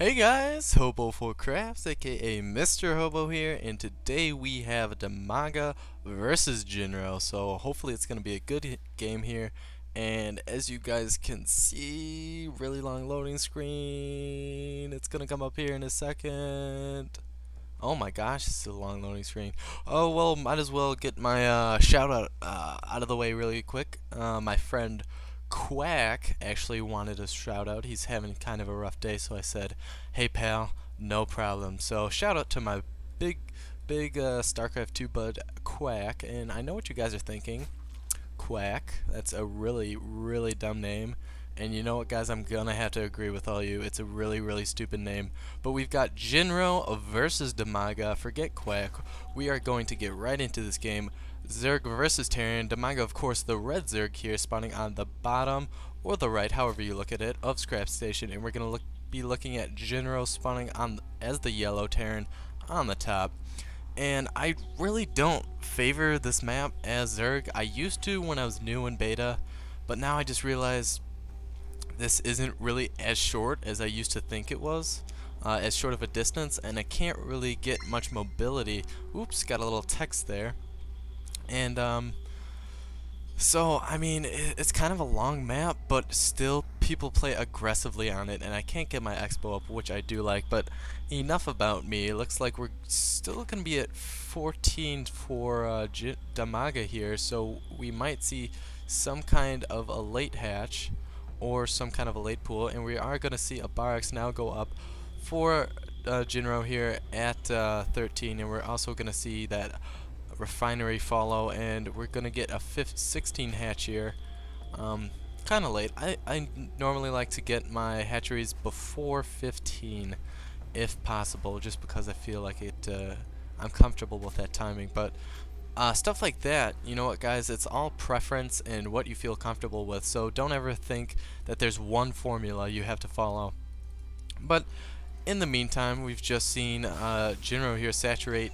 Hey guys, Hobo for Crafts, aka MrHobo here, and today we have Dimaga versus Jinro. So hopefully it's gonna be a good game here. And as you guys can see, really long loading screen. It's gonna come up here in a second. Oh my gosh, it's a long loading screen. Oh well, might as well get my shout out out of the way really quick. My friend Quack actually wanted a shout out. He's having kind of a rough day, so I said, "Hey pal, no problem." So shout out to my big StarCraft 2 bud Quack, and I know what you guys are thinking. Quack, that's a really dumb name. And you know what, guys? I'm gonna have to agree with all you. It's a really stupid name. But we've got Jinro versus Dimaga. Forget Quack. We are going to get right into this game. Zerg versus Terran. Dimaga, of course, the red Zerg here, spawning on the bottom or the right, however you look at it, of Scrap Station. And we're gonna be looking at Jinro spawning on as the yellow Terran on the top. And I really don't favor this map as Zerg. I used to when I was new in beta, but now I just realized this isn't really as short as I used to think it was, as short of a distance, and I can't really get much mobility. Oops, got a little text there. And so I mean, it's kind of a long map, but still people play aggressively on it, and I can't get my expo up, which I do like. But enough about me. It looks like we're still gonna be at 14 for Dimaga here, so we might see some kind of a late hatch or some kind of a late pool, and we are going to see a barracks now go up for Jinro here at 13, and we're also going to see that refinery follow, and we're going to get a 16 hatch here. Kind of late. I normally like to get my hatcheries before 15 if possible, just because I feel like I'm comfortable with that timing. But stuff like that, you know what, guys, it's all preference and what you feel comfortable with, so don't ever think that there's one formula you have to follow. But in the meantime, we've just seen Jinro here saturate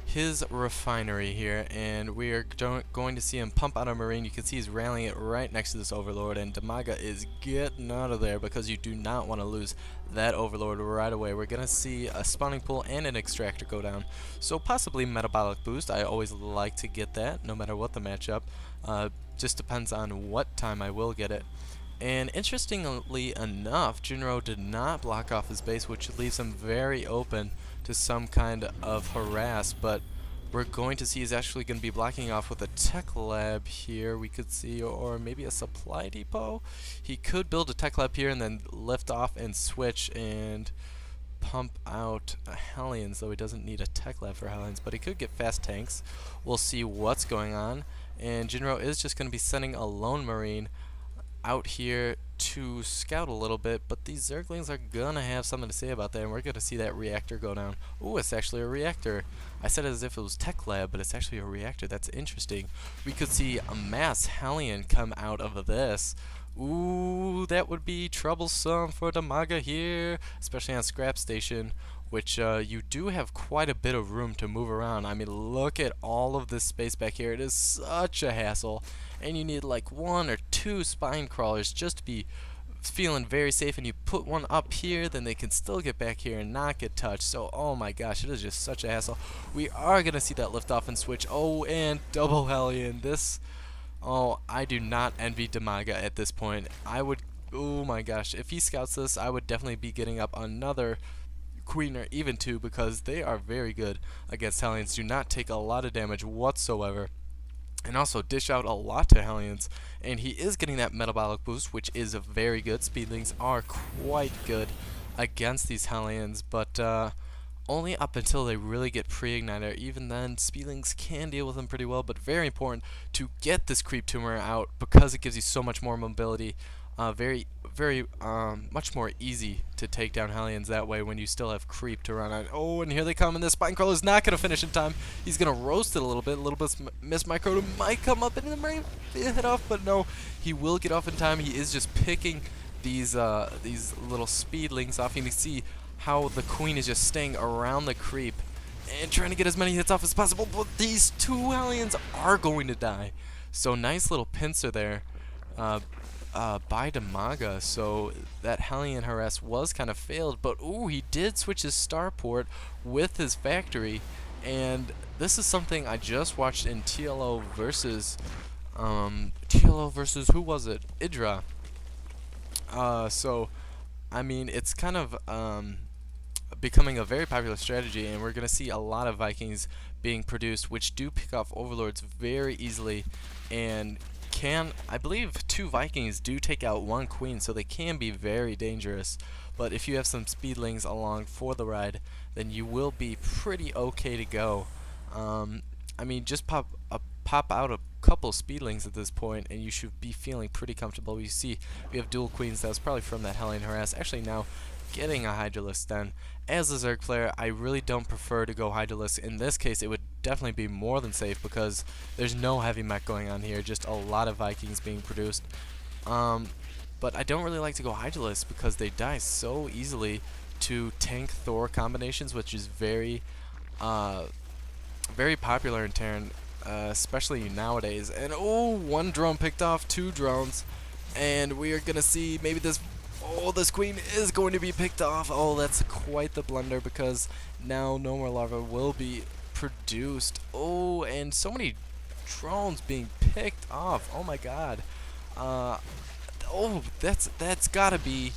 his refinery here, and we are going to see him pump out a marine. You can see he's rallying it right next to this overlord, and Dimaga is getting out of there because you do not want to lose that overlord right away. We're gonna see a spawning pool and an extractor go down, so possibly metabolic boost. I always like to get that no matter what the matchup. Just depends on what time I will get it. And interestingly enough, Jinro did not block off his base, which leaves him very open to some kind of harass, but we're going to see he's actually going to be blocking off with a tech lab here, we could see, or maybe a supply depot. He could build a tech lab here and then lift off and switch and pump out Hellions, though he doesn't need a tech lab for Hellions, but he could get fast tanks. We'll see what's going on, and Jinro is just going to be sending a lone marine out here to scout a little bit, but these Zerglings are gonna have something to say about that, and we're gonna see that reactor go down. Ooh, it's actually a reactor. I said it as if it was tech lab, but it's actually a reactor. That's interesting. We could see a mass Hellion come out of this. Ooh, that would be troublesome for Dimaga here, especially on Scrap Station, which you do have quite a bit of room to move around. I mean, look at all of this space back here. It is such a hassle, and you need like 1 or 2 spine crawlers just to be feeling very safe, and you put one up here, then they can still get back here and not get touched. So, oh my gosh, it is just such a hassle. We are going to see that lift off and switch. Oh, and double Hellion. This, oh, I do not envy Dimaga at this point. I would, oh my gosh, if he scouts this, I would definitely be getting up another Queen or even 2, because they are very good against Hellions. Do not take a lot of damage whatsoever, and also dish out a lot to Hellions. And he is getting that metabolic boost, which is very good. Speedlings are quite good against these Hellions, but only up until they really get pre-igniter. Even then, Speedlings can deal with them pretty well, but very important to get this creep tumor out because it gives you so much more mobility. Very much more easy to take down Hellions that way when you still have creep to run on. Oh, and here they come, and this spine crawler is not going to finish in time. He's going to roast it a little bit miss micro might come up and it might hit off, but no, he will get off in time. He is just picking these little speedlings off. You can see how the queen is just staying around the creep and trying to get as many hits off as possible, but these 2 Hellions are going to die. So nice little pincer there. by Damaga, so that Hellion Harass was kind of failed, but ooh, he did switch his starport with his factory, and this is something I just watched in TLO versus who was it? Idra. So I mean, it's kind of becoming a very popular strategy, and we're going to see a lot of Vikings being produced, which do pick off Overlords very easily, and I believe 2 Vikings do take out 1 Queen, so they can be very dangerous. But if you have some Speedlings along for the ride, then you will be pretty okay to go. I mean, just pop out a couple Speedlings at this point, and you should be feeling pretty comfortable. You see, we have dual Queens. That was probably from that Hellion Harass. Actually, now getting a Hydralisk then. As a Zerg player, I really don't prefer to go Hydralisk. In this case, it would definitely be more than safe because there's no heavy mech going on here, just a lot of Vikings being produced. But I don't really like to go Hydralisk because they die so easily to tank Thor combinations, which is very popular in Terran, especially nowadays. And oh, 1 drone picked off 2 drones, and we are gonna see maybe this. Oh, this Queen is going to be picked off. Oh, that's quite the blunder because now no more larva will be produced. Oh, and so many drones being picked off. Oh my God. Oh, that's gotta be.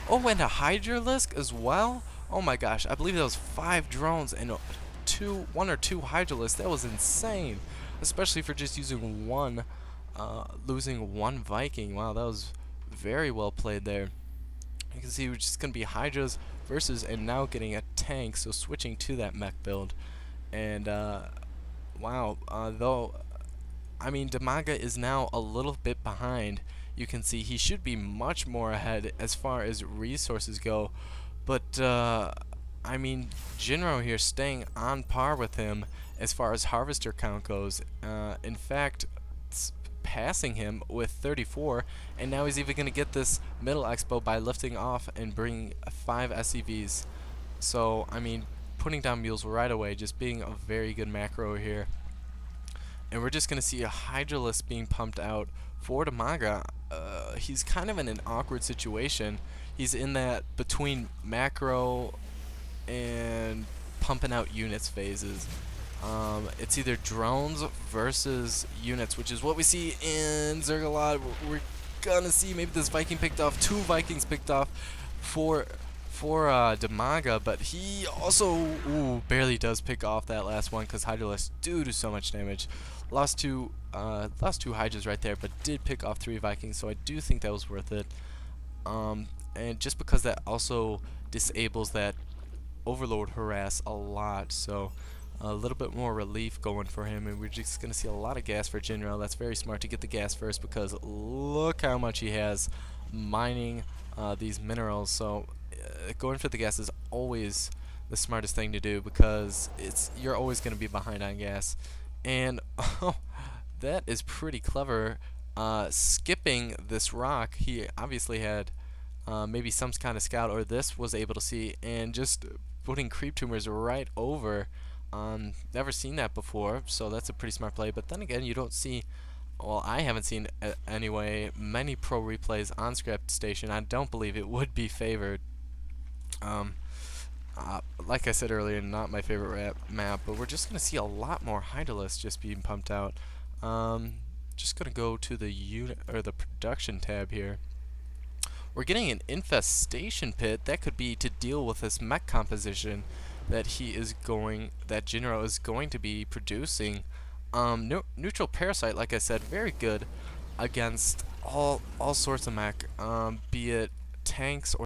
Oh, and a Hydralisk as well. Oh my gosh, I believe that was 5 drones and 1 or 2 Hydralisks. That was insane, especially for just using one, losing 1 Viking. Wow, that was very well played there. You can see we're just going to be Hydras versus, and now getting a tank, so switching to that mech build. And wow, though, I mean, Damaga is now a little bit behind. You can see he should be much more ahead as far as resources go, but I mean, Jinro here staying on par with him as far as harvester count goes. In fact, passing him with 34, and now he's even going to get this middle expo by lifting off and bringing 5 SCVs. So I mean, putting down mules right away, just being a very good macro here. And we're just going to see a Hydralisk being pumped out for Damaga. He's kind of in an awkward situation. He's in that between macro and pumping out units phases. It's either drones versus units, which is what we see in Zerg a lot. We're gonna see maybe this Viking picked off, 2 Vikings picked off for Damaga, but he also barely does pick off that last one because Hydralisk do so much damage. Lost 2 Hydras right there, but did pick off 3 Vikings, so I do think that was worth it. And just because that also disables that Overlord harass a lot, so a little bit more relief going for him, and we're just going to see a lot of gas for Jinro. That's very smart to get the gas first because look how much he has mining these minerals. So going for the gas is always the smartest thing to do because you're always going to be behind on gas. And oh, that is pretty clever. Skipping this rock, he obviously had maybe some kind of scout, or this was able to see, and just putting creep tumors right over. Never seen that before, so that's a pretty smart play. But then again, you don't see, well, I haven't seen anyway, many pro replays on Scrap Station. I don't believe it would be favored. Like I said earlier, not my favorite map, but we're just going to see a lot more Hydralisks just being pumped out. Just going to go to the unit or the production tab here. We're getting an infestation pit. That could be to deal with this mech composition that Jinro is going to be producing. Neutral parasite, like I said, very good against all sorts of mech, be it tanks or